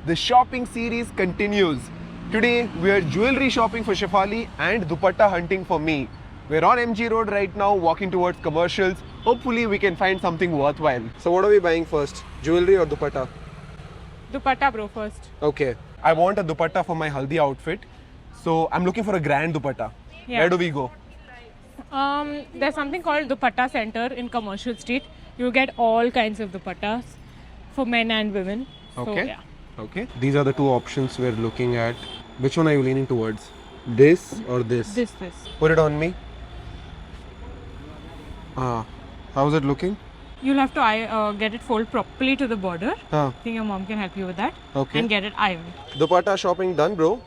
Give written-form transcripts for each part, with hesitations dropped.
The shopping series continues. Today we are jewelry shopping for Shefali and dupatta hunting for me. We're on MG Road right now, walking towards commercials. Hopefully we can find something worthwhile. So what are we buying first? Jewelry or dupatta? Dupatta bro first. Okay. I want a dupatta for my haldi outfit. So I'm looking for a grand dupatta. Yeah. Where do we go? There's something called Dupatta Center in Commercial Street. You get all kinds of dupattas for men and women. Okay. So, yeah. Okay. These are the two options we're looking at. Which one are you leaning towards? This or this? This. Put it on me. How's it looking? You'll have to get it folded properly to the border. Ah. I think your mom can help you with that. Okay. And get it ironed. Dupatta shopping done, bro.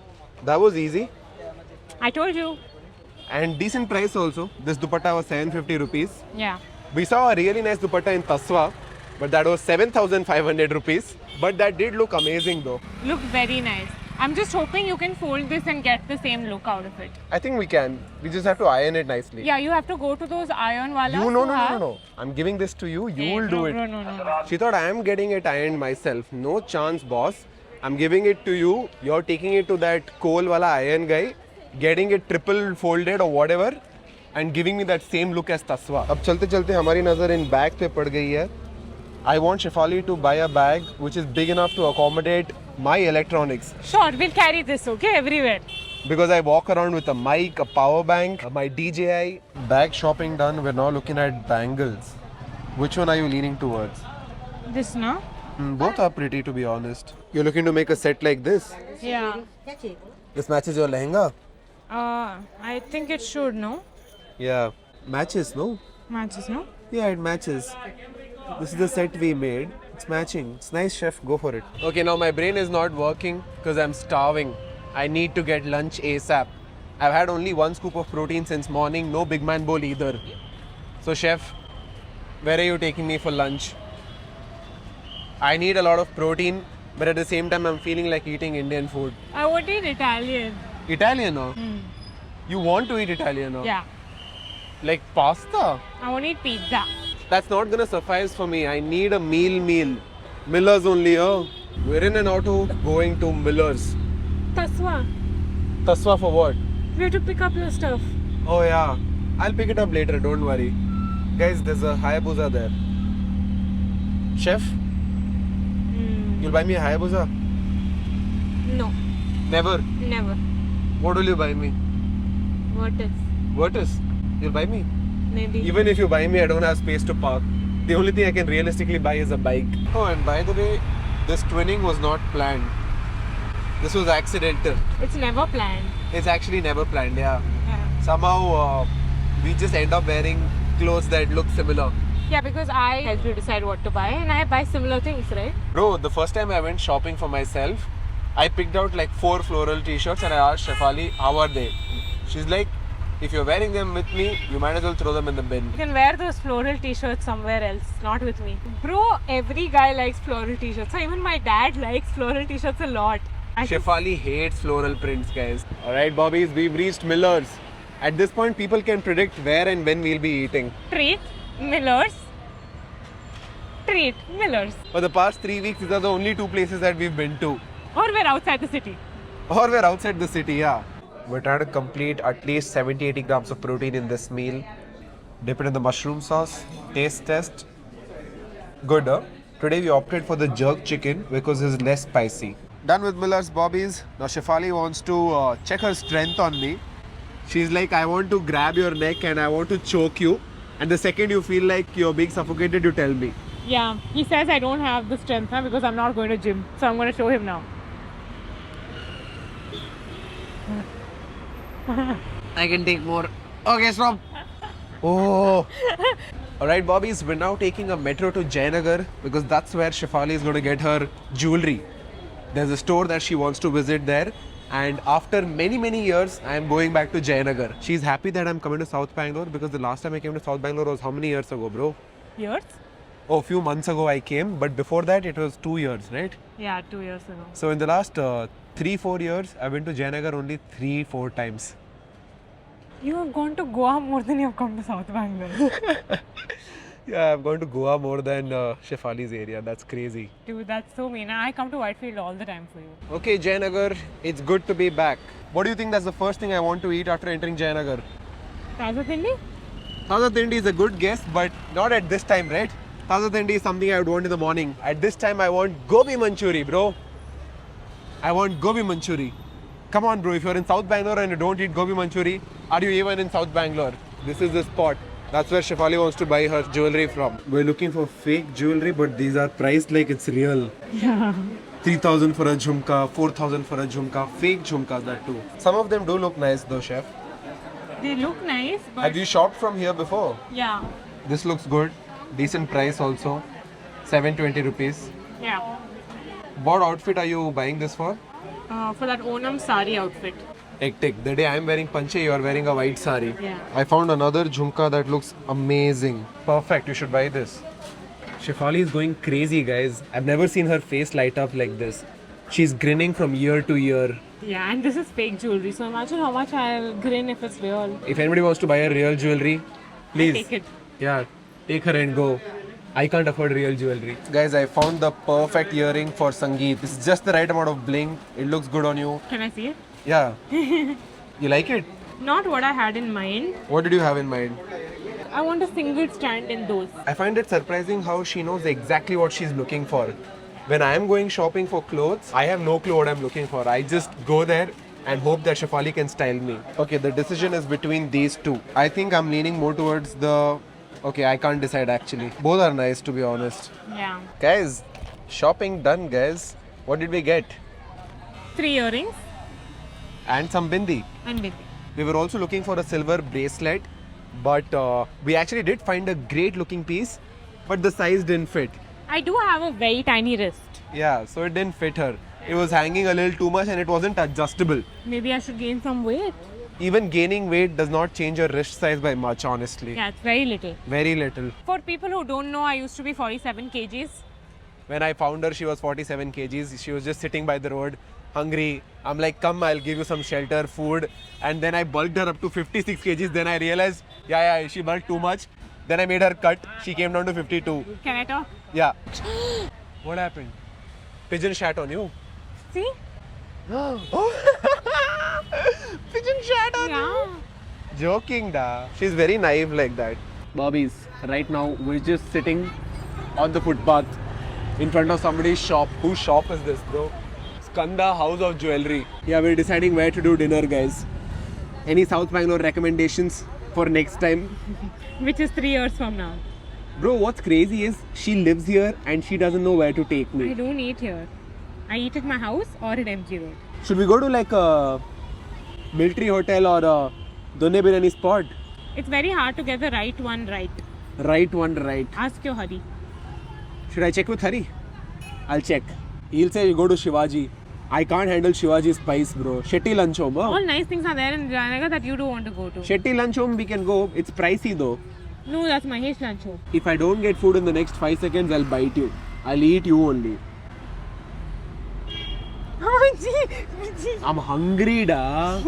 That was easy. I told you. And decent price also. This dupatta was 750 rupees. Yeah. We saw a really nice dupatta in Tasva, but that was 7,500 rupees. But that did look amazing though. Look very nice. I'm just hoping you can fold this and get the same look out of it. I think we can. We just have to iron it nicely. Yeah, you have to go to those iron walas. You, no. I'm giving this to you. You will do it. No. She thought I am getting it ironed myself. No chance, boss. I'm giving it to you. You're taking it to that coal wala iron guy, getting it triple folded or whatever, and giving me that same look as Tasva. अब चलते चलते हमारी नजर इन bag पे पड़ गई है. I want Shefali to buy a bag which is big enough to accommodate my electronics. Sure, we'll carry this, okay, everywhere. Because I walk around with a mic, a power bank, my DJI. Bag shopping done. We're now looking at bangles. Which one are you leaning towards? This, no? Both are pretty, to be honest. You're looking to make a set like this. Yeah. This matches your lehenga. I think it should, no? Yeah, matches, no? Matches, no? Yeah, it matches. This is the set we made. It's matching. It's nice, chef. Go for it. Okay, now my brain is not working because I'm starving. I need to get lunch ASAP. I've had only one scoop of protein since morning. No big man bowl either. So, chef, where are you taking me for lunch? I need a lot of protein, but at the same time, I'm feeling like eating Indian food. I would eat Italian. Italian, no? You want to eat Italian, no? Yeah. Like pasta? I want to eat pizza. That's not gonna suffice for me. I need a meal. Miller's only, oh. We're in an auto going to Miller's. Taswa, Tasva for what? we have to pick up your stuff. Oh yeah. I'll pick it up later, don't worry. Guys, there's a Hayabusa there. Chef, you'll buy me a Hayabusa? No, Never. never. What will you buy me? What is? Virtus. You'll buy me? Maybe. Even if you buy me, I don't have space to park. The only thing I can realistically buy is a bike. Oh, and by the way, this twinning was not planned. This was accidental. It's never planned. It's actually never planned, yeah. Yeah. Somehow, we just end up wearing clothes that look similar. Yeah, because I help you decide what to buy and I buy similar things, right? Bro, the first time I went shopping for myself, I picked out like 4 floral t-shirts and I asked Shefali, how are they? She's like, if you're wearing them with me, you might as well throw them in the bin. You can wear those floral t-shirts somewhere else, not with me. Bro, every guy likes floral t-shirts. So even my dad likes floral t-shirts a lot. Shefali hates floral prints, guys. Alright, Bobbies, we've reached Miller's. At this point, people can predict where and when we'll be eating. Treat, Miller's. Treat, Miller's. For the past 3 weeks, these are the only 2 places that we've been to. Or we're outside the city. Or we're outside the city, yeah. We're trying to complete at least 70-80 grams of protein in this meal. Dip it in the mushroom sauce. Taste test. Good, huh? Today we opted for the jerk chicken because it's less spicy. Done with Miller's Bobbies. Now Shefali wants to check her strength on me. She's like, I want to grab your neck and I want to choke you. And the second you feel like you're being suffocated, you tell me. Yeah, he says I don't have the strength now because I'm not going to gym. So I'm going to show him now. I can take more. Okay, stop. Oh. Alright, Bobbies, we're now taking a metro to Jayanagar because that's where Shefali is going to get her jewelry. There's a store that she wants to visit there. And after many years, I am going back to Jayanagar. She's happy that I'm coming to South Bangalore because the last time I came to South Bangalore was how many years ago, bro? Years? Oh, a few months ago I came, but before that it was 2 years, right? Yeah, 2 years ago. So in the last 3-4 years, I've been to Jayanagar only 3-4 times. You have gone to Goa more than you have come to South Bangalore. Yeah, I've gone to Goa more than Shefali's area. That's crazy. Dude, that's so mean. I come to Whitefield all the time for you. Okay, Jayanagar, it's good to be back. What do you think that's the first thing I want to eat after entering Jayanagar? Taza Tindi? Taza Tindi is a good guess, but not at this time, right? Taza Tindi is something I would want in the morning. At this time, I want gobi manchuri, bro. I want gobi manchuri. Come on, bro. If you're in South Bangalore and you don't eat gobi manchuri, are you even in South Bangalore? This is the spot. That's where Shefali wants to buy her jewelry from. We're looking for fake jewelry, but these are priced like it's real. Yeah. 3,000 for a jhumka, 4,000 for a jhumka, fake jhumkas that too. Some of them do look nice though, chef. They look nice, but Have you shopped from here before? yeah. This looks good. Decent price also. 720 rupees. Yeah. What outfit are you buying this for? For that Onam sari outfit. Hectic. The day I'm wearing panche, you are wearing a white sari. Yeah. I found another jhumka that looks amazing. Perfect. You should buy this. Shefali is going crazy, guys. I've never seen her face light up like this. She's grinning from ear to ear. Yeah, and this is fake jewelry. So imagine how much I'll grin if it's real. If anybody wants to buy a real jewelry, please. Take it. Yeah, take her and go. I can't afford real jewelry. Guys, I found the perfect earring for Sangeet. It's just the right amount of bling. It looks good on you. Can I see it? Yeah. You like it? Not what I had in mind. What did you have in mind? I want a single stand in those. I find it surprising how she knows exactly what she's looking for. When I am going shopping for clothes, I have no clue what I'm looking for. I just go there and hope that Shefali can style me. Okay, the decision is between these two. I think I'm leaning more towards the... Okay, I can't decide actually. Both are nice to be honest. Yeah. Guys, shopping done guys. What did we get? 3 earrings And some bindi. and bindi. We were also looking for a silver bracelet, but we actually did find a great looking piece, but the size didn't fit. I do have a very tiny wrist. Yeah, so it didn't fit her. It was hanging a little too much and it wasn't adjustable. Maybe I should gain some weight. Even gaining weight does not change your wrist size by much, honestly. Yeah, it's very little. Very little. For people who don't know, I used to be 47 kgs. When I found her, she was 47 kgs. She was just sitting by the road, hungry. I'm like, come, I'll give you some shelter, food. And then I bulked her up to 56 kgs. Then I realized, yeah, she bulked too much. Then I made her cut. She came down to 52. Can I talk? Yeah. What happened? Pigeon shat on you. See? Pigeon shat on Yeah. Joking, da. She's very naive like that. Bobbies, right now we're just sitting on the footpath in front of somebody's shop. Whose shop is this, bro? Skanda House of Jewelry. Yeah, we're deciding where to do dinner, guys. Any South Bangalore recommendations for next time? Which is 3 years from now. Bro, what's crazy is she lives here and she doesn't know where to take I me. don't eat here. I eat at my house or at MG Road. Should we go to like a military hotel or a Donne Biryani spot? It's very hard to get the right one right. Right one, right. Ask your Hari. Should I check with Hari? I'll check. He'll say you go to Shivaji. I can't handle Shivaji spice, bro. Shetty Lunch Home, huh? All nice things are there in Jayanagar that you do want to go to. Shetty Lunch Home, we can go. It's pricey though. No, that's Mahesh Lancho. If I don't get food in the next 5 seconds, I'll bite you. I'll eat you only. I'm hungry, da.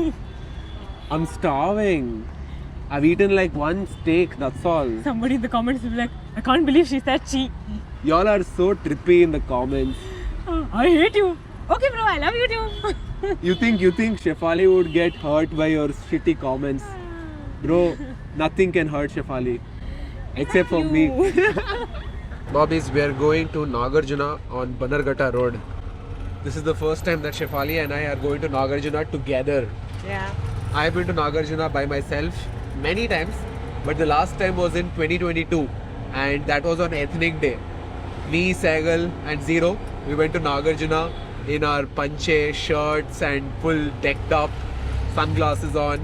I'm starving. I've eaten like one steak, that's all. Somebody in the comments will be like, I can't believe she said she. Y'all are so trippy in the comments. I hate you. Okay, bro, I love you too. You think Shefali would get hurt by your shitty comments? Bro, nothing can hurt Shefali. Except for me. Bobbies, we are going to Nagarjuna on Bannerghatta Road. This is the first time that Shefali and I are going to Nagarjuna together. Yeah. I've been to Nagarjuna by myself many times, but the last time was in 2022 and that was on Ethnic Day. Me, Sagal and Zero, we went to Nagarjuna in our panche, shirts and full decked up, sunglasses on.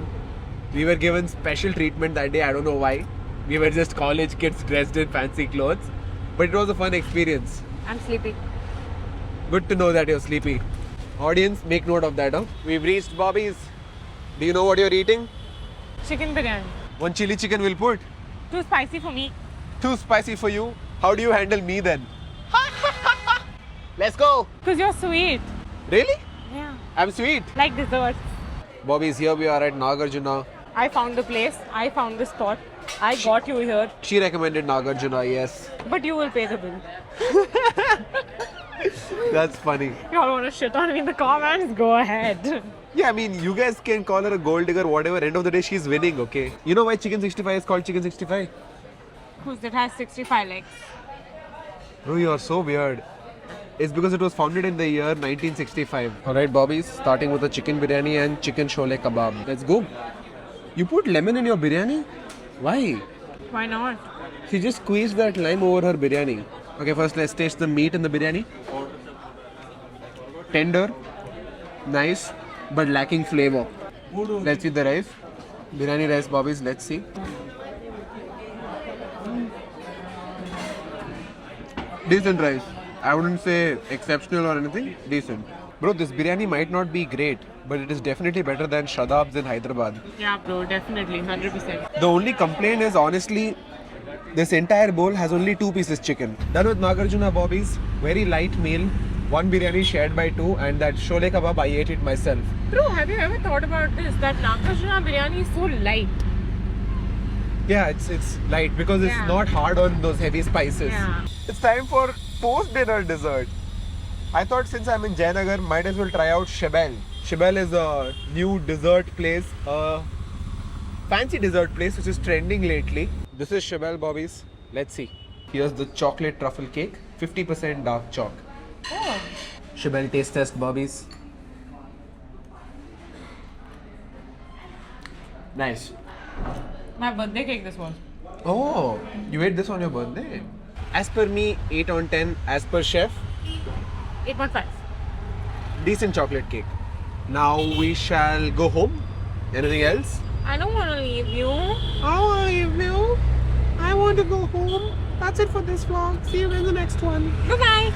We were given special treatment that day, I don't know why. We were just college kids dressed in fancy clothes, but it was a fun experience. I'm sleepy. Good to know that you're sleepy. Audience, make note of that, huh? We've reached Bobby's. Do you know what you're eating? Chicken biryani. One chili chicken will put. Too spicy for me. Too spicy for you. How do you handle me then? Let's go. Because you're sweet. Really? Yeah. I'm sweet. Like desserts. Bobby's, here we are at Nagarjuna. I found the place. I found the spot. I got you here, She recommended Nagarjuna, yes. but you will pay the bill. That's funny. Y'all want to shit on me in the comments? Go ahead. Yeah, I mean, you guys can call her a gold digger, whatever. End of the day, she's winning, okay? You know why Chicken 65 is called Chicken 65? Who's that has 65 legs? Bro, you are so weird. It's because it was founded in the year 1965. Alright, Bobbies, starting with the chicken biryani and chicken shole kebab. Let's go. You put lemon in your biryani? Why? Why not? She just squeezed that lime over her biryani. Okay, first let's taste the meat in the biryani. Tender, nice, but lacking flavor. Let's see the rice. Biryani rice, Bobbies, let's see. Decent rice. I wouldn't say exceptional or anything. Decent. Bro, this biryani might not be great, but it is definitely better than Shadab's in Hyderabad. Yeah, bro, definitely, 100%. The only complaint is honestly, this entire bowl has only 2 pieces chicken. Done with Nagarjuna Bobbies. Very light meal. 1 biryani shared by 2, and that shole kebab I ate it myself. Bro, have you ever thought about this? That Nagarjuna biryani is so light. Yeah, it's light because it's Yeah. not hard on those heavy spices. Yeah. It's time for post-dinner dessert. I thought since I'm in Jayanagar, might as well try out Shebel. Shebel is a new dessert place, a fancy dessert place which is trending lately. This is Shebel, Bobbies. Let's see. Here's the chocolate truffle cake, 50% dark chalk. Oh. Shebel taste test, Bobbies. Nice. My birthday cake, this was. Oh, you ate this on your birthday? As per me, 8 on 10. As per chef, 8.5. decent chocolate cake. Now we shall go home. Anything else? I don't want to leave you. I want to leave you. I want to go home. That's it for this vlog. See you in the next one. Bye-bye.